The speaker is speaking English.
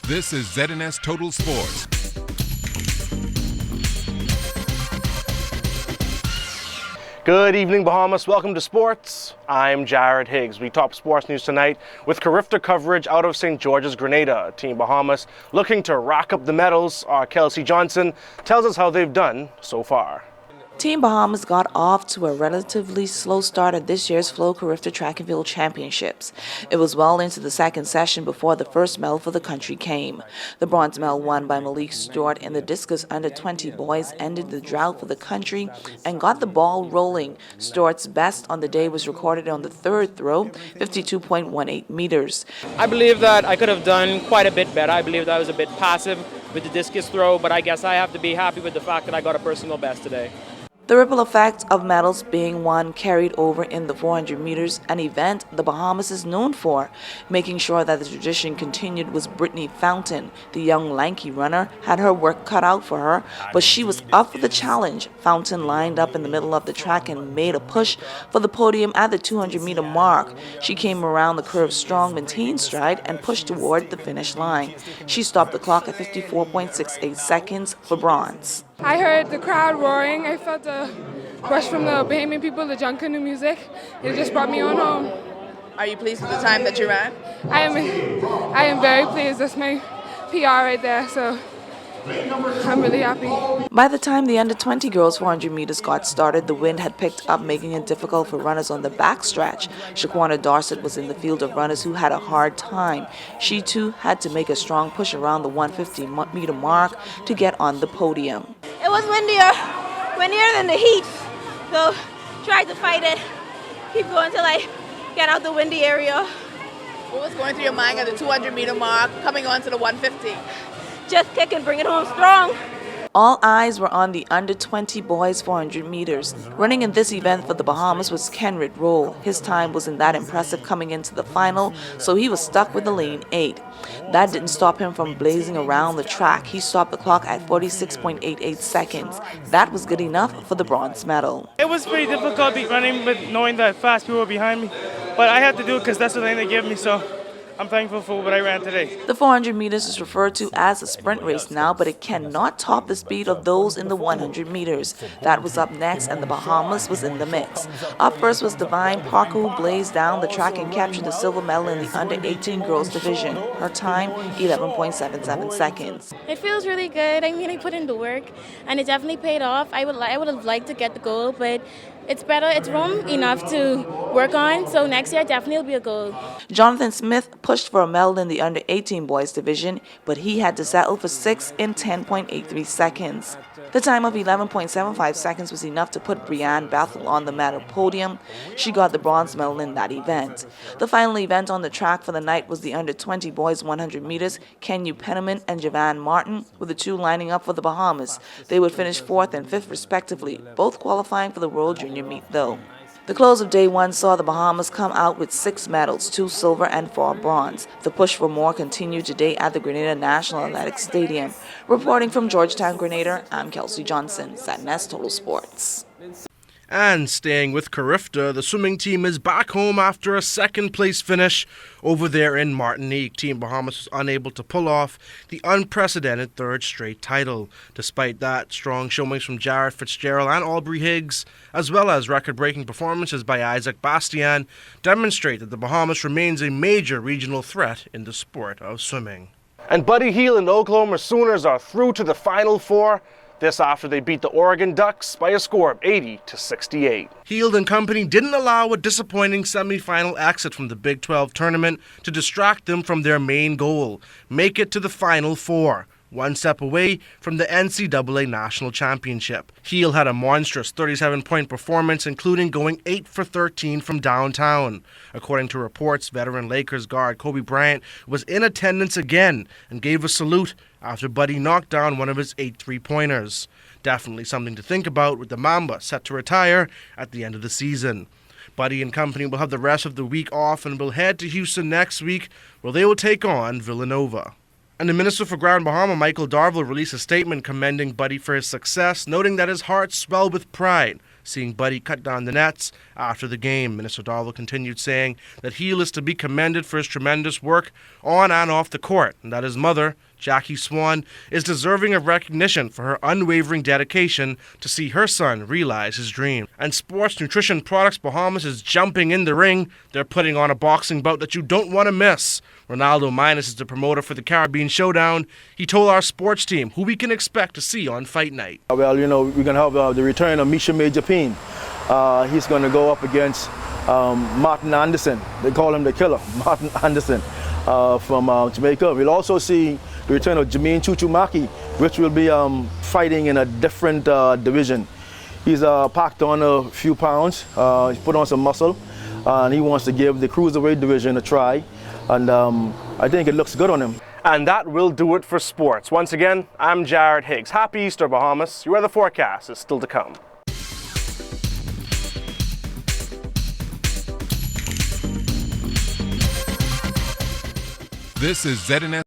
This is ZNS Total Sports. Good evening, Bahamas. Welcome to sports. I'm Jared Higgs. We top sports news tonight with Carifta coverage out of St. George's, Grenada. Team Bahamas looking to rack up the medals. Our Kelsey Johnson tells us how they've done so far. Team Bahamas got off to a relatively slow start at this year's Flow Carifta Track and Field Championships. It was well into the second session before the first medal for the country came. The bronze medal won by Malik Stewart in the discus under-20 boys ended the drought for the country and got the ball rolling. Stewart's best on the day was recorded on the third throw, 52.18 meters. I believe that I could have done quite a bit better. I believe that I was a bit passive with the discus throw, but I guess I have to be happy with the fact that I got a personal best today. The ripple effect of medals being won carried over in the 400 meters, an event the Bahamas is known for. Making sure that the tradition continued was Brittany Fountain. The young lanky runner had her work cut out for her, but she was up for the challenge. Fountain lined up in the middle of the track and made a push for the podium at the 200-meter mark. She came around the curve strong, maintained stride, and pushed toward the finish line. She stopped the clock at 54.68 seconds for bronze. I heard the crowd roaring. I felt a rush from the Bahamian people, the Junkanoo music. It just brought me on home. Are you pleased with the time that you ran? I am very pleased. That's my PR right there, so I'm really happy. By the time the under-20 girls 400 meters got started, the wind had picked up, making it difficult for runners on the backstretch. Shaquana Dorset was in the field of runners who had a hard time. She too had to make a strong push around the 150-meter mark to get on the podium. It was windier than the heat, so tried to fight it, keep going till I get out the windy area. What was going through your mind at the 200-meter mark, coming on to the 150? Just kick and bring it home strong. All eyes were on the under-20 boys 400 meters. Running in this event for the Bahamas was Kenrid Roll. His time wasn't that impressive coming into the final, so he was stuck with the lane 8. That didn't stop him from blazing around the track. He stopped the clock at 46.88 seconds. That was good enough for the bronze medal. It was pretty difficult running with knowing that fast people were behind me, but I had to do it because that's the lane they give me, so I'm thankful for what I ran today. The 400 meters is referred to as a sprint race now, but it cannot top the speed of those in the 100 meters. That was up next, and the Bahamas was in the mix. Up first was Divine Parker, who blazed down the track and captured the silver medal in the under-18 girls division. Her time, 11.77 seconds. It feels really good. I mean, I put in the work, and it definitely paid off. I would have liked to get the gold, but it's better. It's room enough to work on, so next year definitely will be a gold. Jonathan Smith pushed for a medal in the under-18 boys division, but he had to settle for 6 in 10.83 seconds. The time of 11.75 seconds was enough to put Brianne Bethel on the medal podium. She got the bronze medal in that event. The final event on the track for the night was the under-20 boys 100 meters. Kenyu Penniman and Javan Martin were the two lining up for the Bahamas. They would finish 4th and 5th respectively, both qualifying for the World Junior Meet though. The close of day one saw the Bahamas come out with 6 medals, 2 silver and 4 bronze. The push for more continued today at the Grenada National Athletic Stadium. Reporting from Georgetown, Grenada, I'm Kelsey Johnson, ZNS Total Sports. And staying with Carifta, the swimming team is back home after a second-place finish over there in Martinique. Team Bahamas was unable to pull off the unprecedented third straight title. Despite that, strong showings from Jared Fitzgerald and Aubrey Higgs, as well as record-breaking performances by Isaac Bastian, demonstrate that the Bahamas remains a major regional threat in the sport of swimming. And Buddy Hield and the Oklahoma Sooners are through to the Final Four. This after they beat the Oregon Ducks by a score of 80-68. Hield and company didn't allow a disappointing semifinal exit from the Big 12 tournament to distract them from their main goal, make it to the Final Four, one step away from the NCAA National Championship. Hield had a monstrous 37-point performance, including going 8 for 13 from downtown. According to reports, veteran Lakers guard Kobe Bryant was in attendance again and gave a salute after Buddy knocked down one of his 8 3-pointers. Definitely something to think about with the Mamba set to retire at the end of the season. Buddy and company will have the rest of the week off and will head to Houston next week, where they will take on Villanova. And the Minister for Grand Bahama, Michael Darville, released a statement commending Buddy for his success, noting that his heart swelled with pride, seeing Buddy cut down the nets after the game. Minister Darville continued saying that Heel is to be commended for his tremendous work on and off the court, and that his mother, Jackie Swan, is deserving of recognition for her unwavering dedication to see her son realize his dream. And Sports Nutrition Products Bahamas is jumping in the ring. They're putting on a boxing bout that you don't want to miss. Ronaldo Minus is the promoter for the Caribbean Showdown. He told our sports team who we can expect to see on fight night. Well, we're going to have the return of Misha Majapin. He's going to go up against Martin Anderson. They call him the killer, Martin Anderson from Jamaica. We'll also see the return of Jermaine Chuchumaki, which will be fighting in a different division. He's packed on a few pounds, he's put on some muscle, and he wants to give the cruiserweight division a try. And I think it looks good on him. And that will do it for sports. Once again, I'm Jared Higgs. Happy Easter, Bahamas. Your weather forecast is still to come. This is ZNS.